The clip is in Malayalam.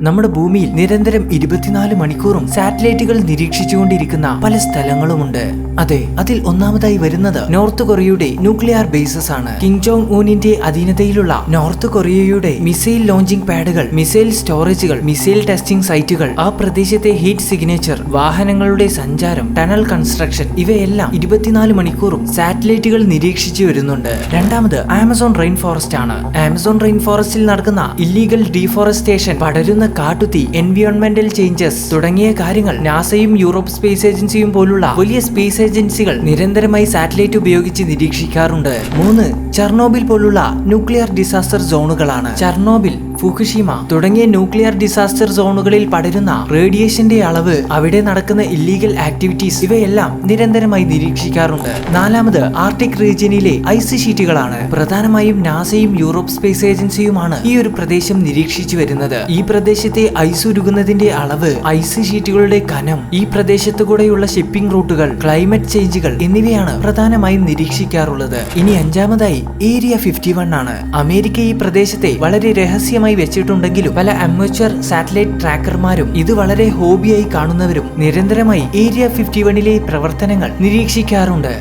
നമ്മുടെ ഭൂമിയിൽ നിരന്തരം 24 മണിക്കൂറും സാറ്റലൈറ്റുകൾ നിരീക്ഷിച്ചുകൊണ്ടിരിക്കുന്ന പല സ്ഥലങ്ങളുമുണ്ട്. അതെ, അതിൽ ഒന്നാമതായി വരുന്നത് നോർത്ത് കൊറിയയുടെ ന്യൂക്ലിയർ ബേസസ് ആണ്. കിം ജോങ് ഊനിന്റെ അധീനതയിലുള്ള നോർത്ത് കൊറിയയുടെ മിസൈൽ ലോഞ്ചിംഗ് പാഡുകൾ, മിസൈൽ സ്റ്റോറേജുകൾ, മിസൈൽ ടെസ്റ്റിംഗ് സൈറ്റുകൾ, ആ പ്രദേശത്തെ ഹീറ്റ് സിഗ്നേച്ചർ, വാഹനങ്ങളുടെ സഞ്ചാരം, ടണൽ കൺസ്ട്രക്ഷൻ ഇവയെല്ലാം 24 മണിക്കൂറും സാറ്റലൈറ്റുകൾ നിരീക്ഷിച്ചു വരുന്നുണ്ട്. രണ്ടാമത് ആമസോൺ റെയിൻ ഫോറസ്റ്റ് ആണ്. ആമസോൺ റെയിൻ ഫോറസ്റ്റിൽ നടക്കുന്ന ഇല്ലീഗൽ ഡീഫോറസ്റ്റേഷൻ, പടരുന്ന കാട്ടുതീ, എൻവിയോൺമെന്റൽ ചേഞ്ചസ് തുടങ്ങിയ കാര്യങ്ങൾ നാസയും യൂറോപ്പ് സ്പേസ് ഏജൻസിയും പോലുള്ള വലിയ സ്പേസ് ഏജൻസികൾ നിരന്തരമായി സാറ്റലൈറ്റ് ഉപയോഗിച്ച് നിരീക്ഷിക്കാറുണ്ട്. 3. ചെർണോബിൽ പോലുള്ള ന്യൂക്ലിയർ ഡിസാസ്റ്റർ സോണുകളാണ്. ചെർണോബിൽ, ഫുകുഷിമ തുടങ്ങിയ ന്യൂക്ലിയർ ഡിസാസ്റ്റർ സോണുകളിൽ പടരുന്ന റേഡിയേഷന്റെ അളവ്, അവിടെ നടക്കുന്ന ഇല്ലീഗൽ ആക്ടിവിറ്റീസ് ഇവയെല്ലാം നിരന്തരമായി നിരീക്ഷിക്കാറുണ്ട്. 4. Arctic റീജിയനിലെ ice ഷീറ്റുകളാണ്. പ്രധാനമായും നാസയും യൂറോപ്പ് സ്പേസ് ഏജൻസിയുമാണ് ഈ ഒരു പ്രദേശം നിരീക്ഷിച്ചു വരുന്നത്. ഈ പ്രദേശത്തെ ഐസ് ഉരുകുന്നതിന്റെ അളവ്, ഐസ് ഷീറ്റുകളുടെ കനം, ഈ പ്രദേശത്തു കൂടെയുള്ള ഷിപ്പിംഗ് റൂട്ടുകൾ, ക്ലൈമറ്റ് ചേഞ്ചുകൾ എന്നിവയാണ് പ്രധാനമായും നിരീക്ഷിക്കാറുള്ളത്. ഇനി 5. ഏരിയ 51 ആണ്. അമേരിക്ക ഈ പ്രദേശത്തെ വളരെ രഹസ്യമായി വെച്ചിട്ടുണ്ടെങ്കിലും പല അമേച്വർ സാറ്റലൈറ്റ് ട്രാക്കർമാരും ഇത് വളരെ ഹോബിയായി കാണുന്നവരും നിരന്തരമായി ഏരിയ 51ലെ പ്രവർത്തനങ്ങൾ നിരീക്ഷിക്കാറുണ്ട്.